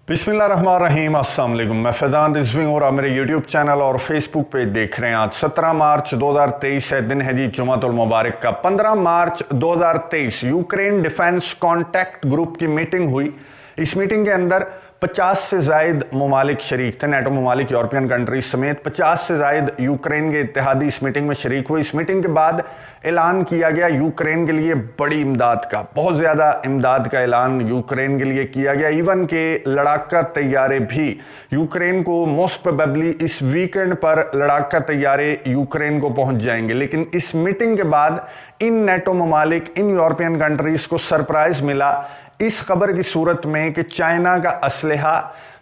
बिस्मिल्लाहिर्रहमानिर्रहीम, अस्सलाम वालेकुम। मैं फैज़ान रिजवी और आप मेरे यूट्यूब चैनल और फेसबुक पेज देख रहे हैं। आज 17 मार्च 2023 है, दिन है जी जुमातुल मुबारक का। 15 मार्च 2023 यूक्रेन डिफेंस कॉन्टैक्ट ग्रुप की मीटिंग हुई। इस मीटिंग के अंदर 50 से ज़ायद ममालिक शरीक थे, नेटो ममालिक, यूरोपियन कंट्रीज समेत 50 से ज़ायद यूक्रेन के इत्तेहादी इस मीटिंग में शरीक हुए। इस मीटिंग के बाद ऐलान किया गया यूक्रेन के लिए बड़ी इमदाद का, बहुत ज़्यादा इमदाद का ऐलान यूक्रेन के लिए किया गया। इवन के लड़ाका तैयारे भी यूक्रेन को मोस्ट प्रोबेबली इस वीकेंड पर लड़ाका तैयारे यूक्रेन को पहुंच जाएंगे। लेकिन इस मीटिंग के बाद इन नेटो ममालिक, इन यूरोपियन कंट्रीज को सरप्राइज मिला इस खबर की सूरत में कि चाइना का असलहा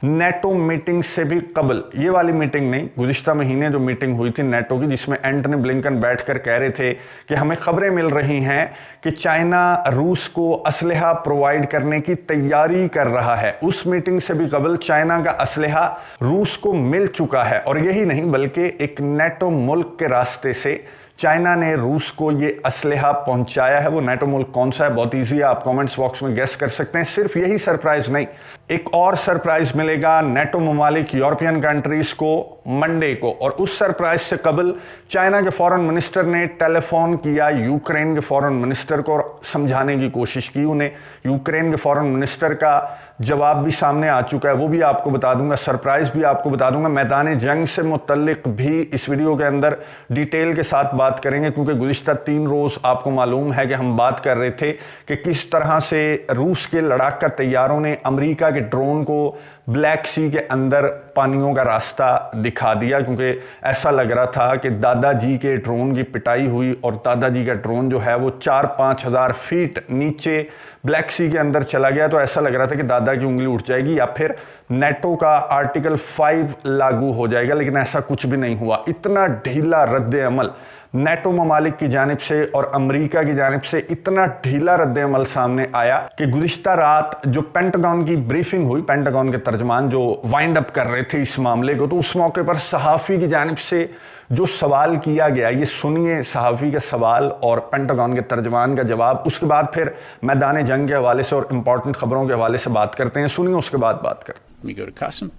नेटो मीटिंग से भी कबल, ये वाली मीटिंग नहीं, गुज़िश्ता महीने जो मीटिंग हुई थी नेटो की, जिसमें एंटनी ब्लिंकन बैठकर कह रहे थे कि हमें खबरें मिल रही हैं कि चाइना रूस को असलहा प्रोवाइड करने की तैयारी कर रहा है, उस मीटिंग से भी कबल चाइना का असलहा रूस को मिल चुका है। और यही नहीं बल्कि एक नेटो मुल्क के रास्ते से चाइना ने रूस को ये असलहा पहुंचाया है। वो नेटो मुल्क कौन सा है बहुत ईजी है, आप कमेंट्स बॉक्स में गेस कर सकते हैं। सिर्फ यही सरप्राइज नहीं, एक और सरप्राइज मिलेगा नेटो ममालिक, यूरोपियन कंट्रीज को मंडे को। और उस सरप्राइज से कबल चाइना के फॉरेन मिनिस्टर ने टेलीफोन किया यूक्रेन के फॉरेन मिनिस्टर को और समझाने की कोशिश की उन्हें। यूक्रेन के फॉरेन मिनिस्टर का जवाब भी सामने आ चुका है, वो भी आपको बता दूंगा, सरप्राइज भी आपको बता दूंगा। मैदान जंग से मुतल्लिक भी इस वीडियो के अंदर डिटेल के साथ बात करेंगे, क्योंकि गुज़िश्ता 3 रोज़ आपको मालूम है कि हम बात कर रहे थे कि किस तरह से रूस के लड़ाका तैयारों ने अमेरिका के ड्रोन को ब्लैक सी के अंदर पानियों का रास्ता दिखा दिया, क्योंकि ऐसा लग रहा था कि दादाजी के ड्रोन की पिटाई हुई और दादाजी का ड्रोन जो है वो 4-5 हज़ार फीट नीचे ब्लैक सी के अंदर चला गया। तो ऐसा लग रहा था कि दादा की उंगली उठ जाएगी या फिर नेटो का आर्टिकल 5 लागू हो जाएगा, लेकिन ऐसा कुछ भी नहीं हुआ। इतना ढीला रद्द अमल नेटो ममालिक की जानिब से और अमेरिका की जानिब से, इतना ढीला रद्द अमल सामने आया कि गुज़िश्ता रात जो पेंटागन की ब्रीफिंग हुई, पेंटागन के तर्जमान जो वाइंड अप कर रहे थे इस मामले को, तो उस मौके पर सहाफ़ी की जानिब से जो सवाल किया गया, ये सुनिए सहाफ़ी के सवाल और पेंटागन के तर्जमान का जवाब। उसके बाद फिर मैदान जंग के हवाले से और इंपॉर्टेंट खबरों के हवाले से बात करते हैं। सुनिए, उसके बाद बात करते हैं। We go to Qasim.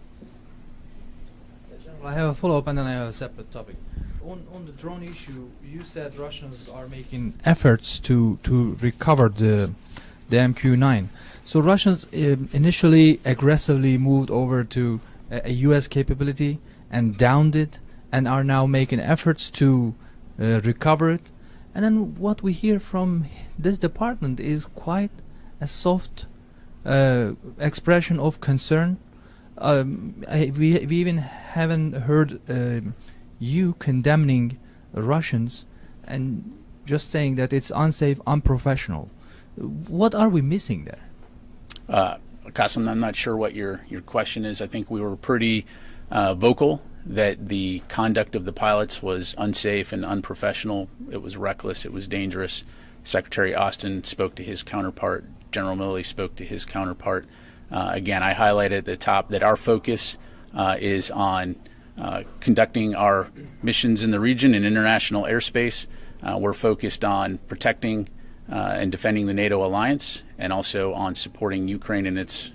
I have a follow-up and then I have a separate topic. On the drone issue, you said Russians are making efforts to recover the MQ-9. So Russians initially aggressively moved over to a US capability and downed it, and are now making efforts to recover it. And then what we hear from this department is quite a soft expression of concern. We even haven't heard you condemning Russians and just saying that it's unsafe, unprofessional. What are we missing there? Qasim, I'm not sure what your question is. I think we were pretty vocal that the conduct of the pilots was unsafe and unprofessional. It was reckless. It was dangerous. Secretary Austin spoke to his counterpart. General Milley spoke to his counterpart. Again, I highlighted at the top that our focus is on conducting our missions in the region in international airspace. We're focused on protecting and defending the NATO alliance, and also on supporting Ukraine in its...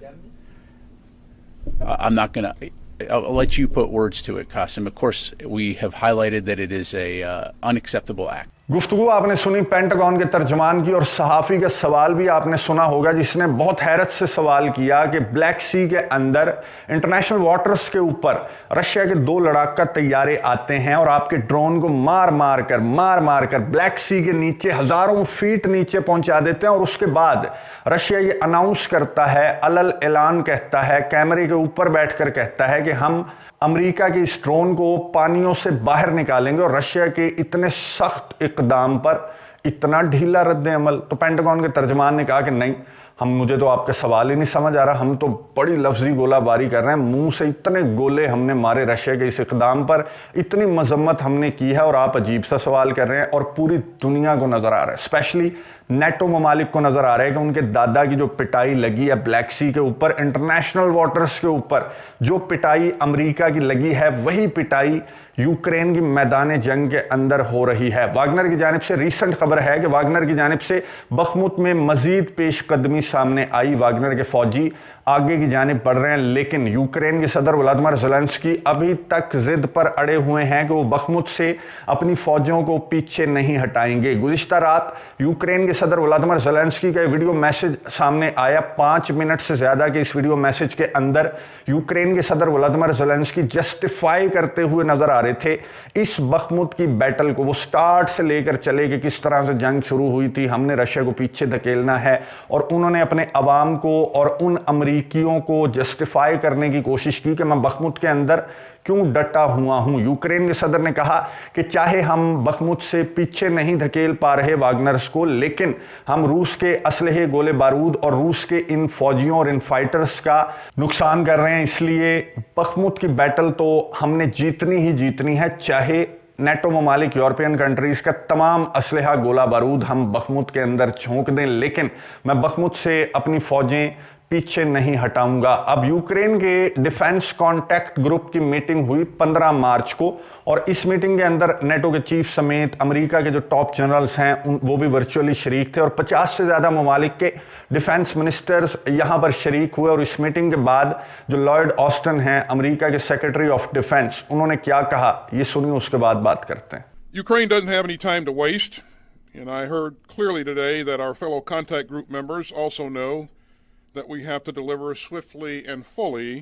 I'll let you put words to it, Qasim. Of course, we have highlighted that it is a unacceptable act. गुफ्तगू आपने सुनी pentagon के तर्जमान की, और सहाफ़ी का सवाल भी आपने सुना होगा, जिसने बहुत हैरत से सवाल किया कि ब्लैक सी के अंदर इंटरनेशनल वाटर्स के ऊपर रशिया के 2 लड़ाका तैयारे आते हैं और आपके ड्रोन को मार मार कर ब्लैक सी के नीचे हज़ारों फीट नीचे पहुंचा देते हैं। और उसके बाद रशिया ये अनाउंस करता है, अलल ऐलान कहता है, कैमरे के ऊपर बैठकर कहता है कि हम अमेरिका के इस ड्रोन को पानियों से बाहर निकालेंगे। और रशिया के इतने सख्त इकदाम पर इतना ढीला रद्द अमल। तो पेंटागन के तर्जमान ने कहा कि नहीं, मुझे तो आपका सवाल ही नहीं समझ आ रहा, हम तो बड़ी लफ्जी गोलाबारी कर रहे हैं, मुंह से इतने गोले हमने मारे रशिया के इस इकदाम पर, इतनी मजम्मत हमने की है, और आप अजीब सा सवाल कर रहे हैं। और पूरी दुनिया को नजर आ रहा है, स्पेशली नेटो ममालिक को नजर आ रहा है कि उनके दादा की जो पिटाई लगी है ब्लैक सी के ऊपर, इंटरनेशनल वाटर्स के ऊपर जो पिटाई अमेरिका की लगी है, वही पिटाई यूक्रेन की मैदान जंग के अंदर हो रही है। वागनर की जानिब से रीसेंट खबर है कि वागनर की जानिब से बखमुत में मजीद पेशकदमी सामने आई। वागनर के फौजी आगे की जानिब बढ़ रहे हैं, लेकिन यूक्रेन के सदर व्लादिमीर ज़ेलेंस्की अभी तक जिद पर अड़े हुए हैं कि वो बखमुत से अपनी फौजियों को पीछे नहीं हटाएंगे। गुज़िश्ता रात यूक्रेन के सदर व्लादिमीर ज़ेलेंस्की का वीडियो मैसेज सामने आया। 5 मिनट से ज़्यादा के इस वीडियो मैसेज के अंदर यूक्रेन के सदर व्लादिमीर ज़ेलेंस्की जस्टिफाई करते हुए नजर आ रहे थे इस बखमुत की बैटल को। वो स्टार्ट से लेकर चले कि किस तरह से जंग शुरू हुई थी, हमने रशिया को पीछे धकेलना है, और उन्होंने अपने अवाम को और उन अमरीकियों को जस्टिफाई करने की कोशिश की कि मैं बखमुत के अंदर क्यों डटा हुआ हूं। यूक्रेन के सदर ने कहा कि चाहे हम बखमुत से पीछे नहीं धकेल पा रहे वागनर्स को, लेकिन हम रूस के असलहे, गोले बारूद और रूस के इन फौजियों और इन फाइटर्स का नुकसान कर रहे हैं, इसलिए बखमुत की बैटल तो हमने जीतनी ही जीतनी है, चाहे नेटो ममालिक, यूरोपियन कंट्रीज का तमाम असलहा, गोला बारूद हम बखमुत के अंदर झोंक दें, लेकिन मैं बखमुत से अपनी फौजें पीछे नहीं हटाऊंगा। अब यूक्रेन के डिफेंस कॉन्टैक्ट ग्रुप की मीटिंग हुई 15 मार्च को, और इस मीटिंग के अंदर नेटो के चीफ समेत अमेरिका के जो टॉप जनरल्स हैं वो भी वर्चुअली शरीक थे, और 50 से ज़्यादा ममालिक के डिफेंस मिनिस्टर्स यहाँ पर शरीक हुए। और इस मीटिंग के बाद जो लॉयड ऑस्टन हैं, अमेरिका के सेक्रेटरी ऑफ डिफेंस, उन्होंने क्या कहा ये सुनिए, उसके बाद बात करते हैं। Ukraine doesn't have any time to waste, and I heard clearly today that our fellow contact group members also know that we have to deliver swiftly and fully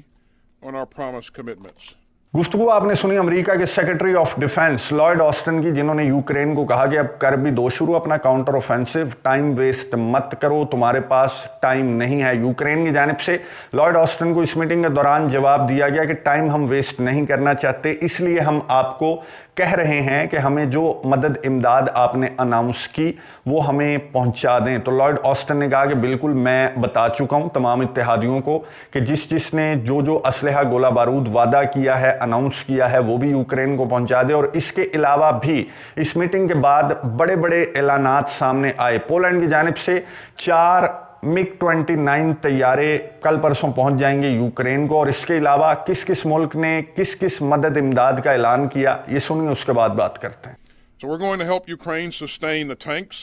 on our promised commitments. गुफ्तगू आपने सुनी America के secretary of defence Lloyd Austin की, जिन्होंने Ukraine को कहा कि अब कर भी दो शुरू अपना काउंटर ऑफेंसिव, टाइम वेस्ट मत करो, तुम्हारे पास टाइम नहीं है। यूक्रेन की जानिब से लॉयड ऑस्टन को इस मीटिंग के दौरान जवाब दिया गया कि टाइम हम वेस्ट नहीं करना चाहते, इसलिए हम आपको कह रहे हैं कि हमें जो मदद इमदाद आपने अनाउंस की वो हमें पहुंचा दें। तो लॉयड ऑस्टन ने कहा कि बिल्कुल, मैं बता चुका हूं तमाम इत्तेहादियों को कि जिसने जो असलहा, गोला बारूद वादा किया है, अनाउंस किया है, वो भी यूक्रेन को पहुंचा दे। और इसके अलावा भी इस मीटिंग के बाद बड़े बड़े ऐलानात सामने आए। पोलैंड की जानिब से 4 MiG-29 तैयारे कल परसों पहुंच जाएंगे यूक्रेन को, और इसके अलावा किस किस मुल्क ने किस किस मदद इमदाद का ऐलान किया ये सुनिए, उसके बाद बात करते हैं। So we're going to help Ukraine sustain the tanks,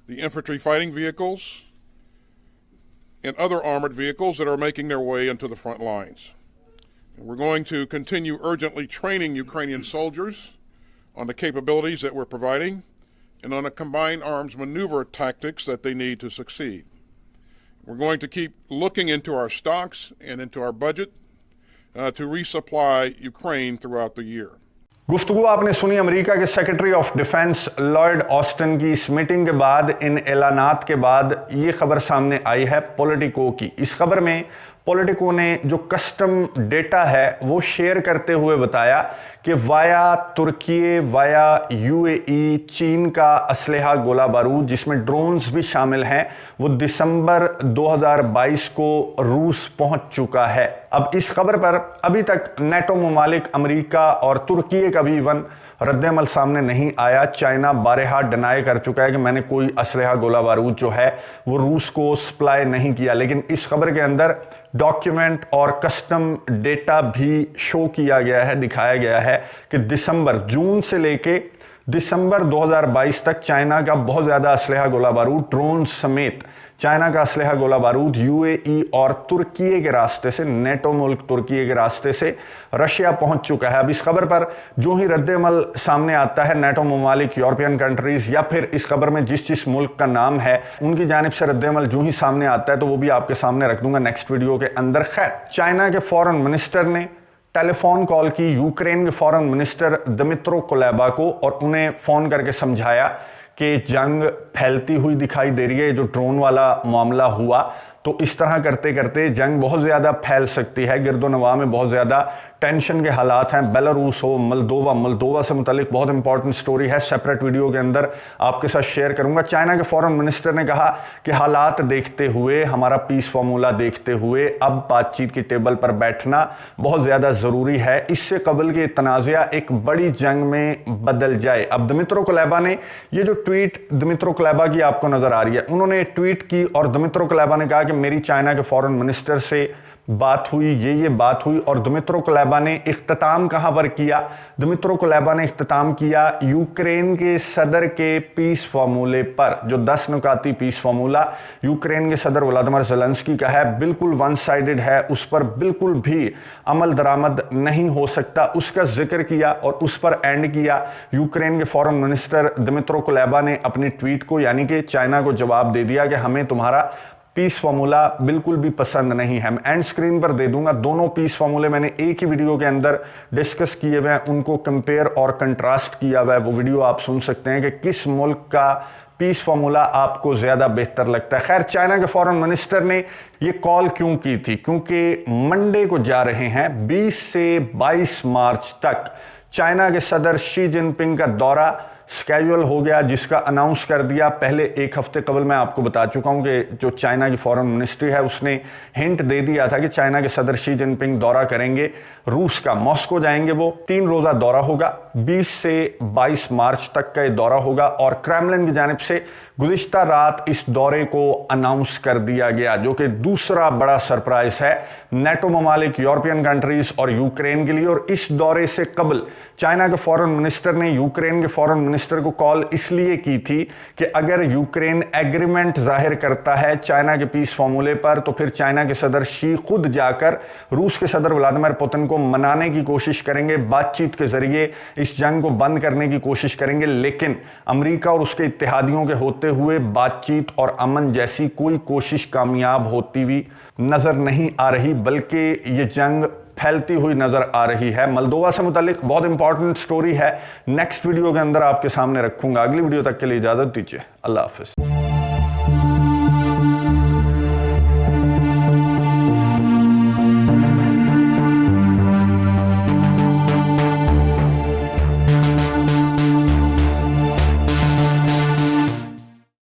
the infantry fighting vehicles, and other armored vehicles that are making their way into the front lines. And we're going to continue urgently training Ukrainian soldiers on the capabilities that we're providing and on the combined arms maneuver tactics that they need to succeed. We're going to keep looking into our stocks and into our budget to resupply Ukraine throughout the year. गुफ्तगू आपने सुनी America के secretary of defence Lloyd Austin की। इस meeting के बाद, इन ऐलानात के बाद ये खबर सामने आई है पॉलिटिको की। इस खबर में पॉलिटिको ने जो कस्टम डेटा है वो शेयर करते हुए बताया कि वाया तुर्की, वाया यूएई, चीन का असलहा, गोला बारूद जिसमें ड्रोन्स भी शामिल हैं, वो दिसंबर 2022 को रूस पहुंच चुका है। अब इस खबर पर अभी तक नेटो ममालिक, अमेरिका और तुर्की का भी इवन रद्द-ए-अमल सामने नहीं आया। चाइना बारहा डिनाई कर चुका है कि मैंने कोई असलहा, गोला बारूद जो है वो रूस को सप्लाई नहीं किया, लेकिन इस खबर के अंदर डॉक्यूमेंट और कस्टम डेटा भी शो किया गया है, दिखाया गया है कि जून से लेके दिसंबर 2022 तक चाइना का बहुत ज़्यादा असलहा, गोला बारूद, ड्रोन समेत चाइना का असलहा, गोला बारूद यूएई और तुर्की के रास्ते से, नेटो मुल्क तुर्की के रास्ते से रशिया पहुंच चुका है। अब इस खबर पर जो ही रद्द-ए-अमल सामने आता है, नेटो ममालिक, यूरोपियन कंट्रीज या फिर इस खबर में जिस मुल्क का नाम है उनकी जानिब से रद्द-ए-अमल जो ही सामने आता है तो वो भी आपके सामने रख दूंगा नेक्स्ट वीडियो के अंदर। खैर, चाइना के फॉरेन मिनिस्टर ने टेलीफोन कॉल की यूक्रेन के फॉरेन मिनिस्टर दिमित्रो कुलेबा को और उन्हें फ़ोन करके समझाया कि जंग फैलती हुई दिखाई दे रही है। जो ड्रोन वाला मामला हुआ तो इस तरह करते करते जंग बहुत ज़्यादा फैल सकती है। गिरदोनवा में बहुत ज़्यादा टेंशन के हालात हैं। बेलारूस हो, मोल्दोवा से मुतलिक बहुत इंपॉर्टेंट स्टोरी है, सेपरेट वीडियो के अंदर आपके साथ शेयर करूंगा। चाइना के फॉरेन मिनिस्टर ने कहा कि हालात देखते हुए, हमारा पीस फार्मूला देखते हुए अब बातचीत की टेबल पर बैठना बहुत ज़्यादा ज़रूरी है, इससे कबल के तनाज़ा एक बड़ी जंग में बदल जाए। अब दिमित्रो कुलेबा ने ये जो ट्वीट दिमित्रो कुलेबा की आपको नज़र आ रही है, उन्होंने ट्वीट की और दिमित्रो कुलेबा ने कहा कि मेरी चाइना के फॉरेन मिनिस्टर से बात हुई, ये बात हुई। और दिमित्रो कुलेबा ने इख्तिताम कहां पर किया? दिमित्रो कुलेबा ने इख्तिताम किया यूक्रेन के सदर के पीस फार्मूले पर, जो 10 नुकाती पीस फार्मूला यूक्रेन के सदर व्लादिमीर ज़ेलेंस्की का है, बिल्कुल वन साइडेड है, उस पर बिल्कुल भी अमल दरामद नहीं हो सकता, उसका जिक्र किया और उस पर एंड किया। यूक्रेन के फॉरेन मिनिस्टर दिमित्रो कुलेबा ने अपनी ट्वीट को, यानी कि चाइना को, जवाब दे दिया कि हमें तुम्हारा पीस फार्मूला बिल्कुल भी पसंद नहीं है। मैं एंड स्क्रीन पर दे दूंगा, दोनों पीस फार्मूले मैंने एक ही वीडियो के अंदर डिस्कस किए हुए हैं, उनको कंपेयर और कंट्रास्ट किया हुआ है। वो वीडियो आप सुन सकते हैं कि किस मुल्क का पीस फार्मूला आपको ज्यादा बेहतर लगता है। खैर, चाइना के फॉरेन मिनिस्टर ने ये कॉल क्यों की थी? क्योंकि मंडे को जा रहे हैं 20 से 22 मार्च तक चाइना के सदर शी जिनपिंग का दौरा स्केड्यूल हो गया, जिसका अनाउंस कर दिया पहले एक हफ्ते कबल। मैं आपको बता चुका हूं कि जो चाइना की फॉरेन मिनिस्ट्री है उसने हिंट दे दिया था कि चाइना के सदर शी जिनपिंग दौरा करेंगे रूस का, मॉस्को जाएंगे। वो 3 रोजा दौरा होगा, 20 से 22 मार्च तक का ये दौरा होगा। और क्रेमलिन की जानिब से गुज़िश्ता रात इस दौरे को अनाउंस कर दिया गया, जो कि दूसरा बड़ा सरप्राइज है नेटो ममालिक, यूरोपियन कंट्रीज और यूक्रेन के लिए। और इस दौरे से कबल चाइना के फॉरेन मिनिस्टर ने यूक्रेन के फॉरेन मिनिस्टर को कॉल इसलिए की थी कि अगर यूक्रेन एग्रीमेंट जाहिर करता है चाइना के पीस फार्मूले पर, तो फिर चाइना के सदर शी खुद जाकर रूस के सदर व्लादिमीर पुतिन को मनाने की कोशिश करेंगे, बातचीत के जरिए इस जंग को बंद करने की कोशिश करेंगे। लेकिन अमेरिका और उसके इत्तेहादियों के होते हुए बातचीत और अमन जैसी कोई कोशिश कामयाब होती हुई नजर नहीं आ रही, बल्कि ये जंग फैलती हुई नजर आ रही है। मोल्दोवा से मुतालिक बहुत इंपॉर्टेंट स्टोरी है, नेक्स्ट वीडियो के अंदर आपके सामने रखूंगा। अगली वीडियो तक के लिए इजाजत दीजिए, अल्लाह हाफिज।